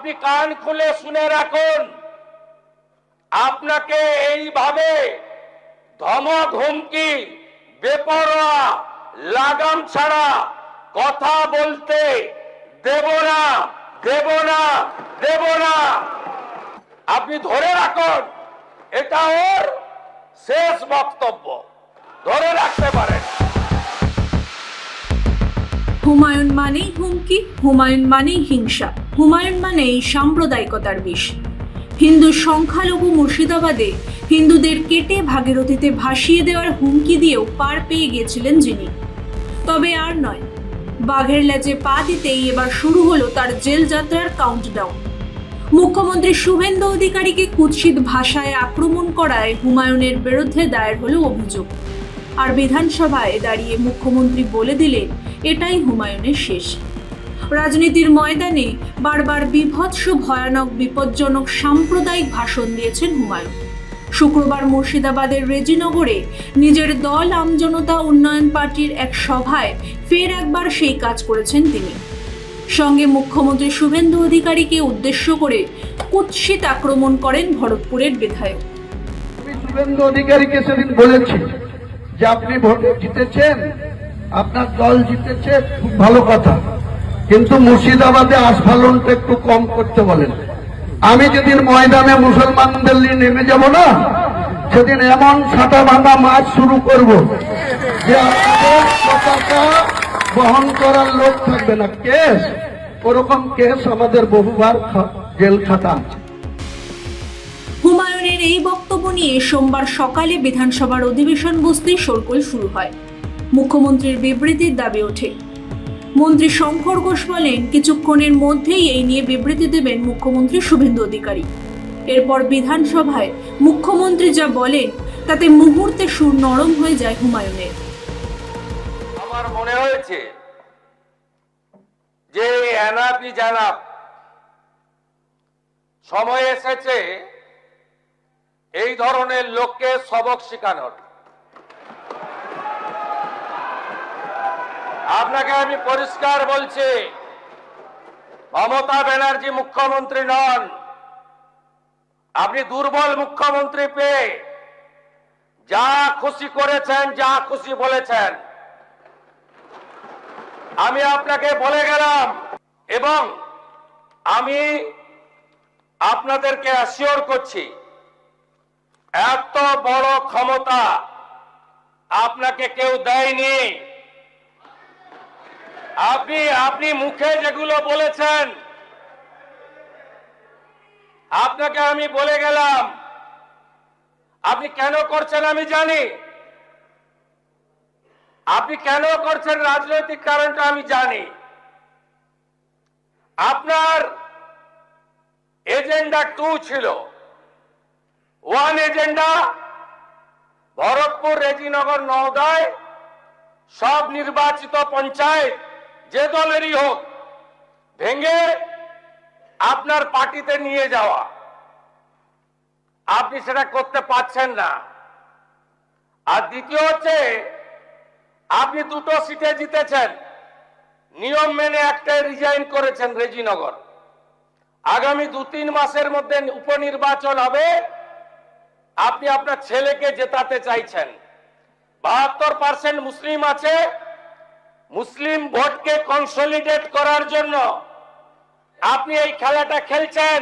আপনি কান খুলে শুনে রাখুন, আপনাকে এইভাবে ধমক হুমকি বেপরোয়া লাগাম ছাড়া কথা বলতে দেব না, দেব না, দেব না। আপনি ধরে রাখুন, এটা ওর শেষ বক্তব্য, ধরে রাখতে পারেন। হুমায়ুন মানেই হুমকি, হুমায়ুন মানেই হিংসা, হুমায়ুন মানেই সাম্প্রদায়িকতার বিষ। হিন্দু সংখ্যালঘু মুর্শিদাবাদে হিন্দুদের কেটে ভাগীরথীতে ভাসিয়ে দেওয়ার হুমকি দিয়েও পার পেয়ে গিয়েছিলেন যিনি। তবে আর নয়, বাঘের লেজে পা দিতেই এবার শুরু হলো তার জেল যাত্রার কাউন্টডাউন। মুখ্যমন্ত্রী শুভেন্দু অধিকারীকে কুৎসিত ভাষায় আক্রমণ করায় হুমায়ুনের বিরুদ্ধে দায়ের হলো অভিযোগ। আর বিধানসভায় দাঁড়িয়ে মুখ্যমন্ত্রী বলে দিলেন এটাই হুমায়ুনের শেষ। রাজনীতির ময়দানে বারবার বিভৎস ভয়ানক বিপজ্জনক সাম্প্রদায়িক ভাষণ দিয়েছেন হুমায়ুন। শুক্রবার মুর্শিদাবাদের রেজিনগরে নিজের দল আমজনতা উন্নয়ন পার্টির এক সভায় ফের একবার সেই কাজ করেছেন তিনি। সঙ্গে মুখ্যমন্ত্রী শুভেন্দু অধিকারীকে উদ্দেশ্য করে কুৎসিত আক্রমণ করেন ভরতপুরের বিধায়ক। আমি শুভেন্দু অধিকারীকে সেদিন বলেছি যে আপনি ভোট জিতেছেন, আপনার দল জিতেছে, খুব ভালো কথা, কিন্তু মুর্শিদাবাদে আস্ফালনটা একটু কম করতে বলেন। আমি যেদিন ময়দানে মুসলমানদের নিয়ে নেমে যাব না, সেদিন এমন ছাতা ভাঙা মাছ শুরু করব যে আপনাদের পতাকা বহন করার লোক থাকবে না। কেস, ওরকম কেস আমাদের বহুবার জেল খাটা আছে। হুমায়ুনের এই বক্তব্য নিয়ে সোমবার সকালে বিধানসভার অধিবেশন বসতেই শোরগোল শুরু হয়। মুখ্যমন্ত্রীর বিবৃতির দাবি ওঠে। মন্ত্রী শঙ্কর ঘোষ বলেন কিছুক্ষণের মধ্যেই এই নিয়ে বিবৃতি দেবেন মুখ্যমন্ত্রী শুভেন্দু অধিকারী। এরপর বিধানসভায় মুখ্যমন্ত্রী যা বলেন তাতে মুহূর্তে সুর নরম হয়ে যায় হুমায়ুনের। আমার মনে হয়েছে যে এনাফি জানাব, সময় এসেছে এই ধরনের লোককে সবক শেখানোর। আপনাকে আমি পরিষ্কার বলছি, মমতা ব্যানার্জি মুখ্যমন্ত্রী নন। আপনি দুর্বল মুখ্যমন্ত্রী পেয়ে যা খুশি করেছেন, যা খুশি বলেছেন। আমি আপনাকে বলে গেলাম এবং আমি আপনাদেরকে অ্যাসিওর করছি, এত বড় ক্ষমতা আপনাকে কেউ দেয়নি। আপনি মুখে যেগুলো বলেছেন, আপনাকে আমি বলে গেলাম, আপনি কেন করছেন আমি জানি। আপনি কেন করছেন রাজনৈতিক কারণটা আমি জানি। আপনার এজেন্ডা 2 ছিল। 1 এজেন্ডা, ভরতপুর, রেজিনগর, নওদায় সব নির্বাচিত পঞ্চায়েত যে দলেরই হোক ভেঙে আপনার পার্টিতে নিয়ে যাওয়া। আপনি সেটা করতে পারছেন না। আর দ্বিতীয় হচ্ছে, আপনি 2টো সিটে জিতেছেন, নিয়ম মেনে একটাই রিজাইন করেছেন রেজিনগর। আগামী 2-3 মাসের মধ্যে উপনির্বাচন হবে, আপনি আপনার ছেলেকে জেতাতে চাইছেন। 72% মুসলিম আছে, মুসলিম ভোটকে কনসলিডেট করার জন্য আপনি এই খেলাটা খেলছেন।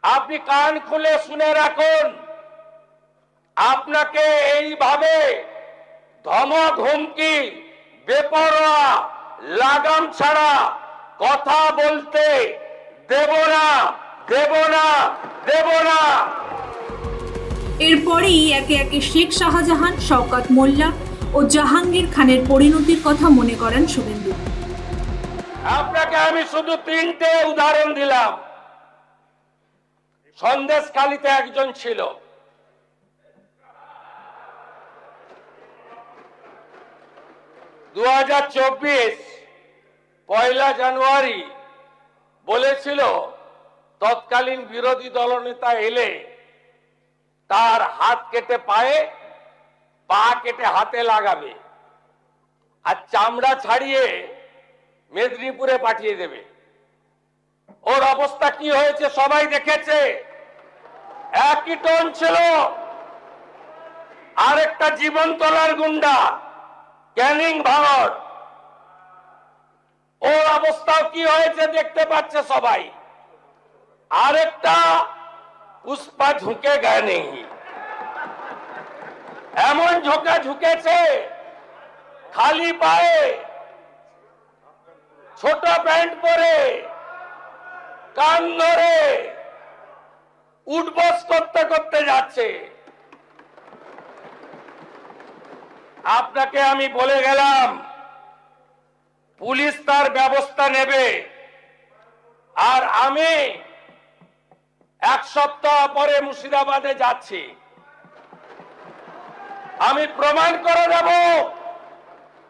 আপনি কান খুলে শুনে রাখুন, আপনাকে এইভাবে ধমক হুমকি বেপরোয়া লাগাম ছাড়া কথা বলতে দেব না, দেব না, দেব না। এরপরেই একে একে শেখ শাহজাহান, শওকত মোল্লা ও জাহাঙ্গীর খানের পরিণতির কথা মনে করেন শুভেন্দু। আপনাকে আমি শুধু 3টে উদাহরণ দিলাম। সন্দেশখালীতে একজন ছিল, পয়লা জানুয়ারি বলেছিল তৎকালীন বিরোধী দলনেতা এলে তার হাত কেটে পায়ে, পা কেটে হাতে লাগাবে আর চামড়া ছাড়িয়ে মেদিনীপুরে পাঠিয়ে দেবে। ওর অবস্থা কি হয়েছে সবাই দেখেছে। একই টোন ছিল। আরেকটা জীবনতলার গুন্ডা ক্যানিং ভারত, ওর অবস্থাও কি হয়েছে দেখতে পাচ্ছে সবাই। আরেকটা পুষ্পা ঝুঁকে গায়ে নেই, এমন ঝোঁকা ঝুঁকেছে খালি পায়ে, ছোট প্যান্ট পরে, কান ধরে উঠবস করতে করতে যাচ্ছে। আপনাকে আমি বলে গেলাম পুলিশ তার ব্যবস্থা নেবে, আর আমি এক সপ্তাহ পরে মুর্শিদাবাদে যাচ্ছি। আমি প্রমাণ করে দেব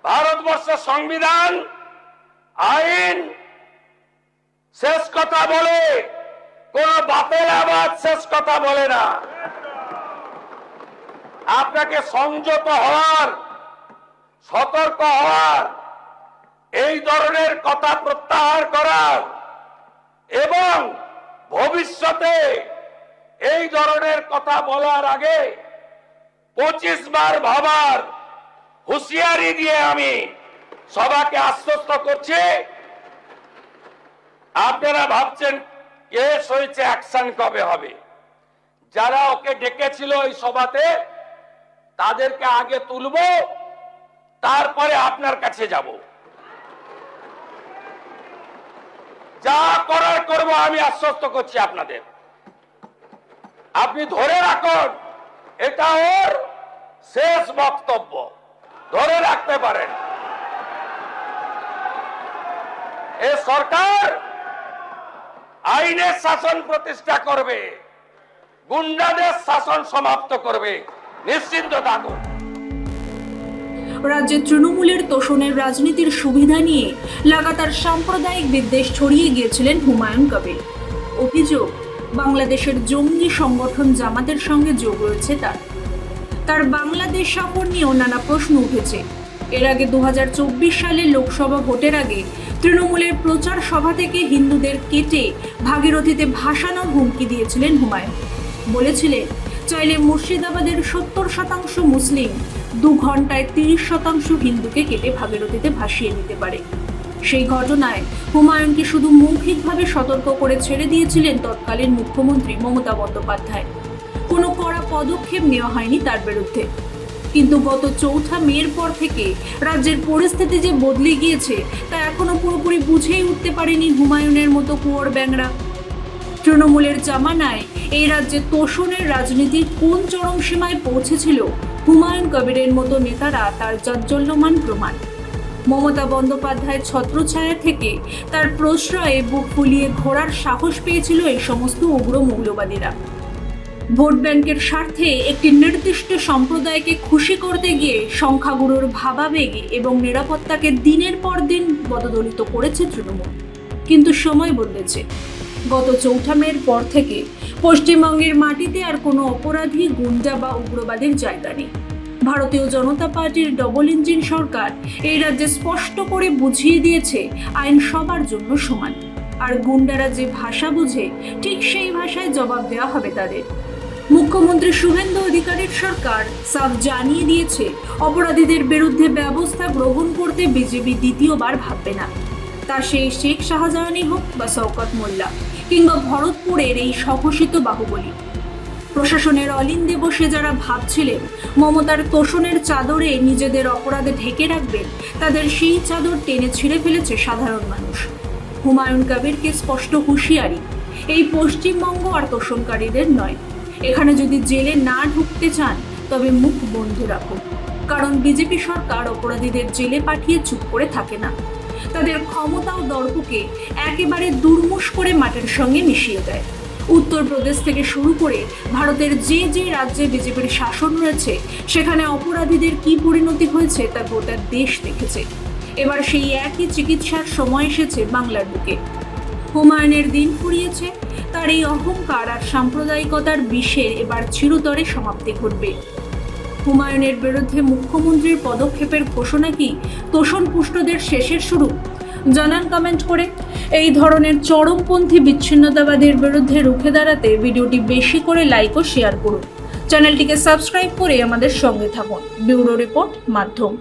ভারতবর্ষের সংবিধান আইন শেষ কথা বলে, কোন বাতেল আবাদ শেষ কথা বলে না। আপনাকে সংযত হওয়ার, সতর্ক হওয়ার, এই ধরনের কথা প্রত্যাহার করার এবং ভবিষ্যতে এই ধরনের কথা বলার আগে 25 বার ভাবার হুঁশিয়ারি দিয়ে আমি সবাইকে আশ্বস্ত করছি। আপনারা ভাবছেন কেস হয়েছে, অ্যাকশন কবে হবে? যারা ওকে ডেকেছিল এই সভাতে তাদেরকে আগে তুলব, তারপরে আপনার কাছে যাব। যা করার করব, আমি আশ্বস্ত করছি আপনাদের। আপনি ধরে রাখুন, এটা ওর শেষ বক্তব্য, ধরে রাখতে পারেন। এ সরকার আইনের শাসন প্রতিষ্ঠা করবে, গুন্ডাদের শাসন সমাপ্ত করবে, নিশ্চিন্ত থাকুন। রাজ্যে তৃণমূলের তোষণের রাজনীতির সুবিধা নিয়ে লাগাতার সাম্প্রদায়িক বিদ্বেষ ছড়িয়ে গিয়েছিলেন হুমায়ুন কবির। অভিযোগ, বাংলাদেশের জঙ্গি সংগঠন জামাতের সঙ্গে যোগ রয়েছে তার বাংলাদেশ সফর নিয়েও নানা প্রশ্ন উঠেছে। এর আগে 2024 সালের লোকসভা ভোটের আগে তৃণমূলের প্রচার সভা থেকে হিন্দুদের কেটে ভাগীরথীতে ভাসানোর হুমকি দিয়েছিলেন হুমায়ুন। বলেছিলেন, চাইলে মুর্শিদাবাদের 70% মুসলিম 2 ঘন্টায় 30% হিন্দুকে কেটে ভাগীরথীতে ভাসিয়ে নিতে পারে। সেই ঘটনায় হুমায়ুনকে শুধু মৌখিকভাবে সতর্ক করে ছেড়ে দিয়েছিলেন তৎকালীন মুখ্যমন্ত্রী মমতা বন্দ্যোপাধ্যায়। কোনো কড়া পদক্ষেপ নেওয়া হয়নি তার বিরুদ্ধে। কিন্তু গত 4 মের পর থেকে রাজ্যের পরিস্থিতি যে বদলে গিয়েছে তা এখনো পুরোপুরি বুঝেই উঠতে পারেনি হুমায়ুনের মতো কুয়োর ব্যাংরা। তৃণমূলের জামানায় এই রাজ্যে তোষণের রাজনীতি কোন চরম সীমায় পৌঁছেছিল, হুমায়ুন কবিরের মতো নেতারা তার জাজ্জল্যমান প্রমাণ। মমতা বন্দ্যোপাধ্যায়ের ছত্রছায়া থেকে তার প্রশ্রয়ে বুক ফুলিয়ে ঘোরার সাহস পেয়েছিল এই সমস্ত উগ্র মৌলবাদীরা। ভোট ব্যাংকের স্বার্থে একটি নির্দিষ্ট সম্প্রদায়কে খুশি করতে গিয়ে সংখ্যাগুরুর ভাবাবেগ এবং নিরাপত্তাকে দিনের পর দিন পদদলিত করেছে তৃণমূল। কিন্তু সময় বদলেছে। গত 4 মের পর থেকে পশ্চিমবঙ্গের মাটিতে আর কোনো অপরাধী, গুন্ডা বা উগ্রবাদের জায়গা নেই। ভারতীয় জনতা পার্টির ডবল ইঞ্জিন সরকার এই রাজ্যে স্পষ্ট করে বুঝিয়ে দিয়েছে আইন সবার জন্য সমান। আর গুন্ডারা যে ভাষা বুঝে ঠিক সেই ভাষায় জবাব দেওয়া হবে তাদের। মুখ্যমন্ত্রী শুভেন্দু অধিকারীর সরকার সাফ জানিয়ে দিয়েছে, অপরাধীদের বিরুদ্ধে ব্যবস্থা গ্রহণ করতে বিজেপি দ্বিতীয়বার ভাববে না। তা সেই শেখ শাহজাহানই হোক বা শওকত মোল্লা কিংবা ভরতপুরের এই স্বঘোষিত বাহুবলী। প্রশাসনের অলিন্দে বসে যারা ভাবছিলেন মমতার তোষণের চাদরে নিজেদের অপরাধ ঢেকে রাখবেন, তাদের সেই চাদর টেনে ছিঁড়ে ফেলেছে সাধারণ মানুষ। হুমায়ুন কবিরকে স্পষ্ট হুঁশিয়ারি, এই পশ্চিমবঙ্গ আর তোষণকারীদের নয়। এখানে যদি জেলে না ঢুকতে চান তবে মুখ বন্ধ রাখুন, কারণ বিজেপি সরকার অপরাধীদের জেলে পাঠিয়ে চুপ করে থাকে না। তাদের ক্ষমতা ও দর্পকে একেবারে দুর্মুষ করে মাটির সঙ্গে মিশিয়ে দেয়। উত্তরপ্রদেশ থেকে শুরু করে ভারতের যে যে রাজ্যে বিজেপির শাসন রয়েছে সেখানে অপরাধীদের কি পরিণতি হয়েছে তা গোটা দেশ দেখেছে। এবার সেই একই চিকিৎসার সময় এসেছে বাংলার বুকে। হুমায়ুনের দিন ফুরিয়েছে, তার এই অহংকার আর সাম্প্রদায়িকতার বিষের এবার চিরতরে সমাপ্তি ঘটবে। হুমায়ুনের বিরুদ্ধে মুখ্যমন্ত্রীর পদক্ষেপের ঘোষণা কি তোষণ পুষ্টদের শেষের শুরু? জানান কমেন্ট করে। এই ধরনের চরমপন্থী বিচ্ছিন্নতাবাদের বিরুদ্ধে রুখে দাঁড়াতে ভিডিওটি বেশি করে লাইক ও শেয়ার করুন। চ্যানেলটিকে সাবস্ক্রাইব করে আমাদের সঙ্গে থাকুন। ব্যুরো রিপোর্ট, মাধ্যম।